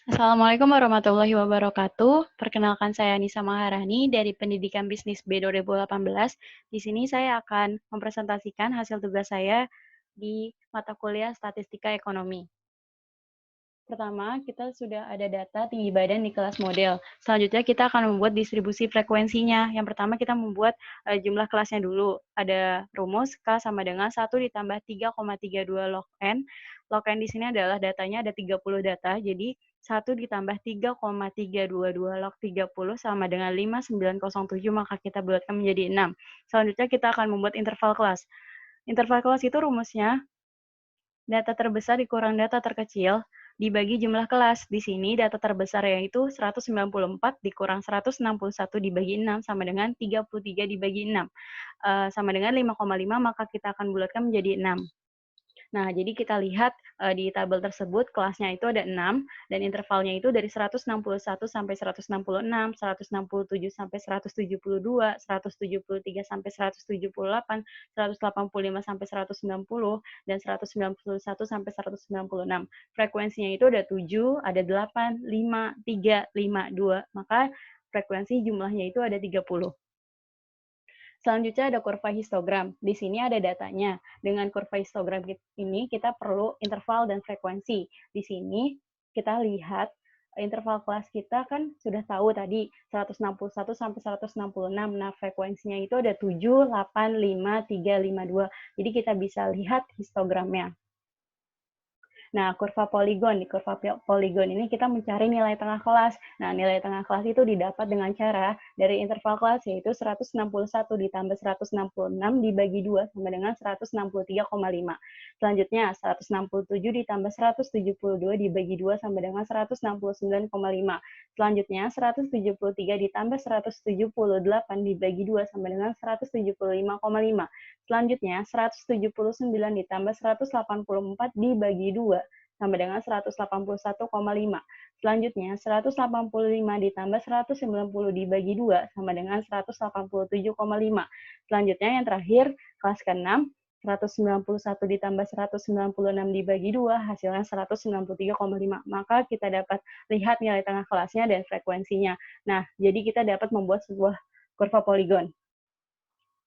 Assalamualaikum warahmatullahi wabarakatuh. Perkenalkan saya Nisa Maharani dari Pendidikan Bisnis B 2018. Di sini saya akan mempresentasikan hasil tugas saya di mata kuliah Statistika Ekonomi. Pertama, kita sudah ada data tinggi badan di kelas model. Selanjutnya, kita akan membuat distribusi frekuensinya. Yang pertama, kita membuat jumlah kelasnya dulu. Ada rumus K sama dengan 1 ditambah 3,32 log N. Log N di sini adalah datanya ada 30 data, jadi 1 ditambah 3,322 log 30 sama dengan 5907, maka kita bulatkan menjadi 6. Selanjutnya, kita akan membuat interval kelas. Interval kelas itu rumusnya data terbesar dikurang data terkecil dibagi jumlah kelas. Di sini data terbesar yaitu 194 dikurang 161 dibagi 6 sama dengan 33 dibagi 6. Sama dengan 5,5, maka kita akan bulatkan menjadi 6. Nah, jadi kita lihat di tabel tersebut kelasnya itu ada 6 dan intervalnya itu dari 161 sampai 166, 167 sampai 172, 173 sampai 178, 185 sampai 190 dan 191 sampai 196. Frekuensinya itu ada 7, ada 8, 5, 3, 5, 2. Maka frekuensi jumlahnya itu ada 30. Selanjutnya ada kurva histogram. Di sini ada datanya. Dengan kurva histogram ini kita perlu interval dan frekuensi. Di sini kita lihat interval kelas kita kan sudah tahu tadi 161 sampai 166. Nah, frekuensinya itu ada 7, 8, 5, 3, 5, 2. Jadi kita bisa lihat histogramnya. Nah, kurva poligon. Di kurva poligon ini kita mencari nilai tengah kelas. Nah, nilai tengah kelas itu didapat dengan cara dari interval kelas, yaitu 161 ditambah 166 dibagi 2 sama dengan 163,5. Selanjutnya, 167 ditambah 172 dibagi 2 sama dengan 169,5. Selanjutnya, 173 ditambah 178 dibagi 2 sama dengan 175,5. Selanjutnya, 179 ditambah 184 dibagi 2 sama dengan 181,5. Selanjutnya, 185 ditambah 190 dibagi 2 sama dengan 187,5. Selanjutnya, yang terakhir, kelas ke-6, 191 ditambah 196 dibagi 2, hasilnya 193,5. Maka kita dapat lihat nilai tengah kelasnya dan frekuensinya. Nah, jadi kita dapat membuat sebuah kurva poligon.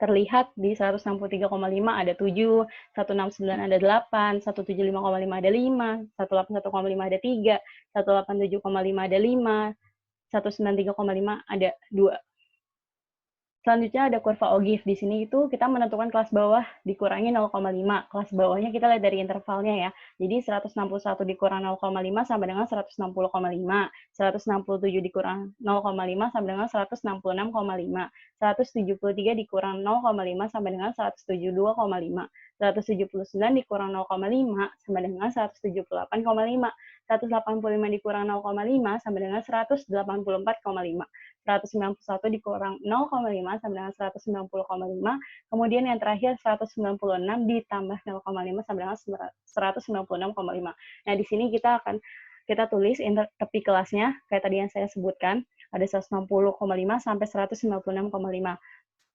Terlihat di 163,5 ada 7, 169 ada 8, 175,5 ada 5, 181,5 ada 3, 187,5 ada 5, 193,5 ada 2. Selanjutnya ada kurva Ogif. Di sini itu kita menentukan kelas bawah dikurangi 0,5. Kelas bawahnya kita lihat dari intervalnya ya. Jadi 161 dikurang 0,5 sama dengan 160,5. 167 dikurang 0,5 sama dengan 166,5. 173 dikurang 0,5 sama dengan 172,5. 179 dikurang 0,5 sama dengan 178,5. 185 dikurang 0,5 sama dengan 184,5. 191 dikurang 0,5 sama dengan 190,5. Kemudian yang terakhir 196 ditambah 0,5 sama dengan 196,5. Nah, di sini kita tulis tepi kelasnya kayak tadi yang saya sebutkan, ada 160,5 sampai 196,5.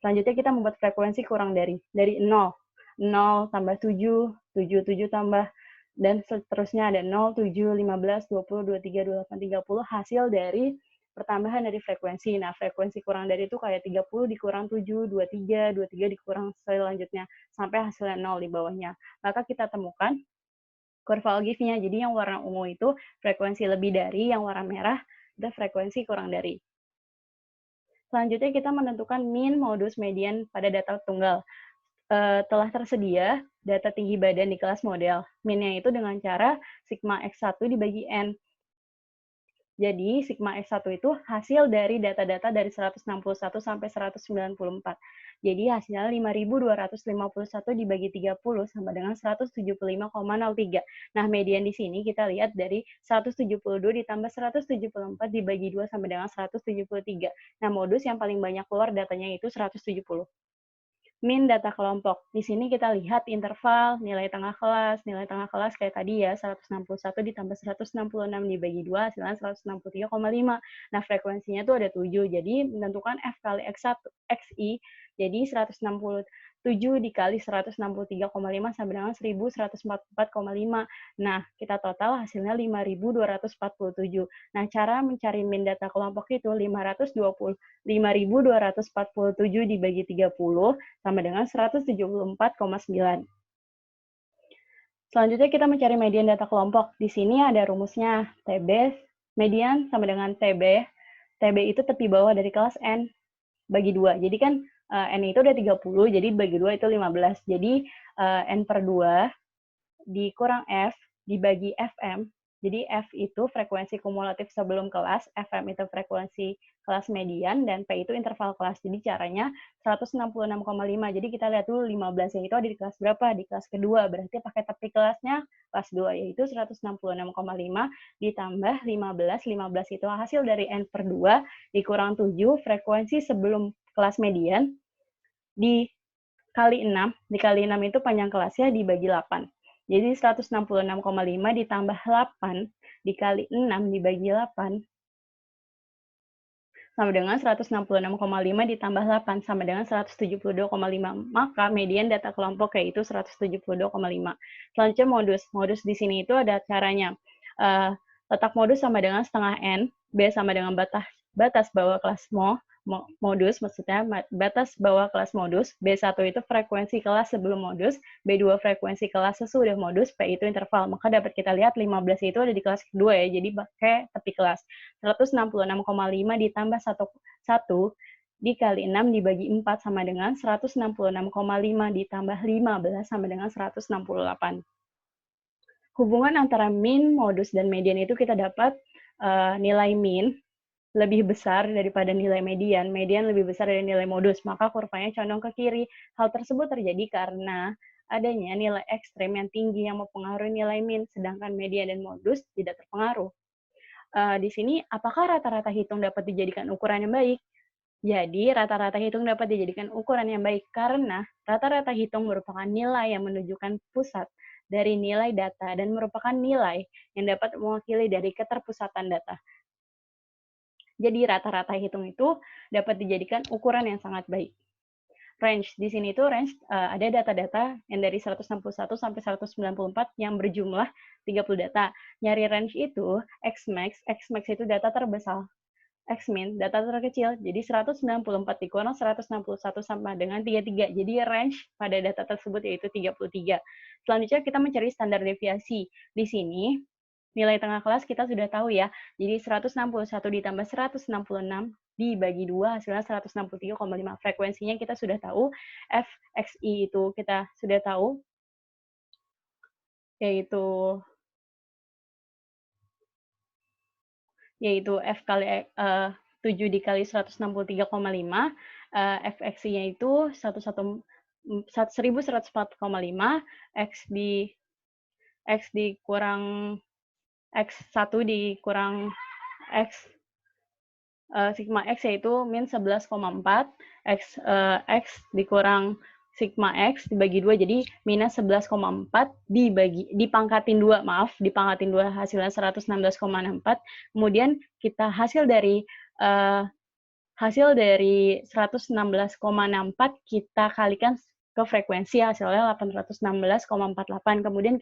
Selanjutnya kita membuat frekuensi kurang dari 0. 0 tambah 7, 7 tambah dan seterusnya ada 0, 7, 15, 20, 23, 28, 30 hasil dari pertambahan dari frekuensi. Nah, frekuensi kurang dari itu kayak 30 dikurang 7, 23, 23 dikurang selanjutnya, sampai hasilnya 0 di bawahnya. Maka kita temukan kurva Ogif-nya. Jadi yang warna ungu itu frekuensi lebih dari, yang warna merah itu frekuensi kurang dari. Selanjutnya kita menentukan min, modus, median pada data tunggal. Telah tersedia data tinggi badan di kelas model. Minnya itu dengan cara sigma X1 dibagi N. Jadi, sigma X1 itu hasil dari data-data dari 161 sampai 194. Jadi, hasilnya 5.251 dibagi 30 sama dengan 175,03. Nah, median di sini kita lihat dari 172 ditambah 174 dibagi 2 sama dengan 173. Nah, modus yang paling banyak keluar datanya itu 170. Min data kelompok. Di sini kita lihat interval, nilai tengah kelas. Nilai tengah kelas kayak tadi ya, 161 ditambah 166 dibagi 2, hasilnya 163,5. Nah, frekuensinya tuh ada 7. Jadi, menentukan F kali X1, XI, jadi 160 7 dikali 163,5 sama dengan 1144,5. Nah, kita total hasilnya 5.247. Nah, cara mencari min data kelompok itu 5.247 dibagi 30 sama dengan 174,9. Selanjutnya kita mencari median data kelompok. Di sini ada rumusnya. TB median sama dengan TB. TB itu tepi bawah dari kelas N bagi 2. Jadi kan N itu udah 30, jadi bagi 2 itu 15. Jadi N per 2 dikurang F dibagi FM. Jadi F itu frekuensi kumulatif sebelum kelas, FM itu frekuensi kelas median, dan P itu interval kelas. Jadi caranya 166,5. Jadi kita lihat dulu 15 yang itu ada di kelas berapa? Di kelas kedua. Berarti pakai tepi kelasnya kelas 2, yaitu 166,5 ditambah 15. 15 itu hasil dari N per 2 dikurang 7, frekuensi sebelum kelas median, dikali 6. Dikali 6 itu panjang kelasnya dibagi 8. Jadi 166,5 ditambah 8 dikali 6 dibagi 8 sama dengan 166,5 ditambah 8 sama dengan 172,5. Maka median data kelompok yaitu 172,5. Selanjutnya modus. Modus di sini itu ada caranya. Letak modus sama dengan setengah N, B sama dengan batas bawah kelas modus, maksudnya batas bawah kelas modus. B1 itu frekuensi kelas sebelum modus, B2 frekuensi kelas sesudah modus, P itu interval. Maka dapat kita lihat 15 itu ada di kelas kedua ya, jadi pakai tepi kelas. 166,5 ditambah 1 dikali 6 dibagi 4 sama dengan 166,5 ditambah 15 sama dengan 168. Hubungan antara min, modus, dan median itu kita dapat nilai min lebih besar daripada nilai median, median lebih besar dari nilai modus, maka kurvanya condong ke kiri. Hal tersebut terjadi karena adanya nilai ekstrem yang tinggi yang mempengaruhi nilai min, sedangkan median dan modus tidak terpengaruh. Di sini, apakah rata-rata hitung dapat dijadikan ukuran yang baik? Jadi, rata-rata hitung dapat dijadikan ukuran yang baik karena rata-rata hitung merupakan nilai yang menunjukkan pusat dari nilai data dan merupakan nilai yang dapat mewakili dari keterpusatan data. Jadi rata-rata hitung itu dapat dijadikan ukuran yang sangat baik. Range, di sini itu range ada data-data yang dari 161 sampai 194 yang berjumlah 30 data. Nyari range itu, Xmax itu data terbesar, Xmin data terkecil, jadi 194 dikurang 161 sama dengan 33. Jadi range pada data tersebut yaitu 33. Selanjutnya kita mencari standar deviasi. Di sini nilai tengah kelas kita sudah tahu ya. Jadi 161 ditambah 166 dibagi 2 hasilnya 163,5. Frekuensinya kita sudah tahu. FXI itu kita sudah tahu. Yaitu F kali 7 dikali 163,5. FXI-nya itu 1104,5. X dikurang X1 dikurang sigma X yaitu min 11,4, X dikurang sigma X dibagi 2, jadi minus 11,4 dipangkatin 2, dipangkatin 2 hasilnya 116,64, kemudian kita hasil dari 116,64 kita kalikan ke frekuensi, hasilnya 816,48. Kemudian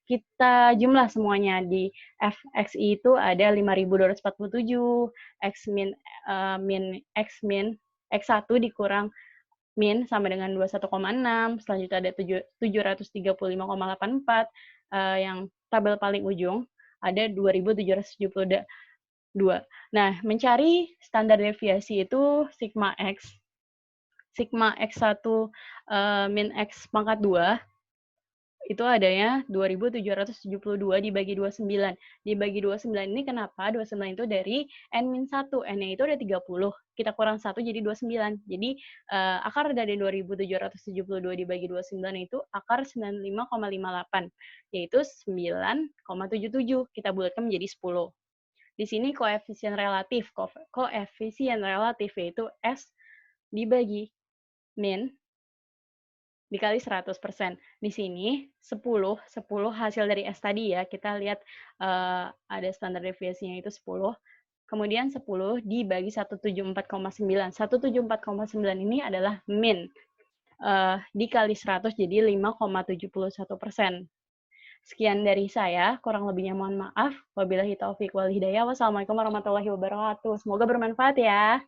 kita jumlah semuanya. Di FXI itu ada 5.247, X1 dikurang min sama dengan 21,6, selanjutnya ada 735,84, yang tabel paling ujung ada 2.772. Nah, mencari standar deviasi itu sigma X. Sigma X1 min X pangkat 2 itu adanya 2.772 dibagi 29. Dibagi 29 ini kenapa? 29 itu dari N-1. N-nya itu ada 30. Kita kurang 1 jadi 29. Jadi akar dari 2.772 dibagi 29 itu akar 95,58. Yaitu 9,77. Kita bulatkan menjadi 10. Di sini koefisien relatif. Koefisien relatif yaitu S dibagi min dikali 100%. Di sini 10 hasil dari S tadi ya, kita lihat ada standar deviasinya itu 10. Kemudian 10 dibagi 174,9. 174,9 ini adalah min. dikali 100 jadi 5,71%. Sekian dari saya, kurang lebihnya mohon maaf. Wabillahi taufiq wal hidayah. Wassalamualaikum warahmatullahi wabarakatuh. Semoga bermanfaat ya.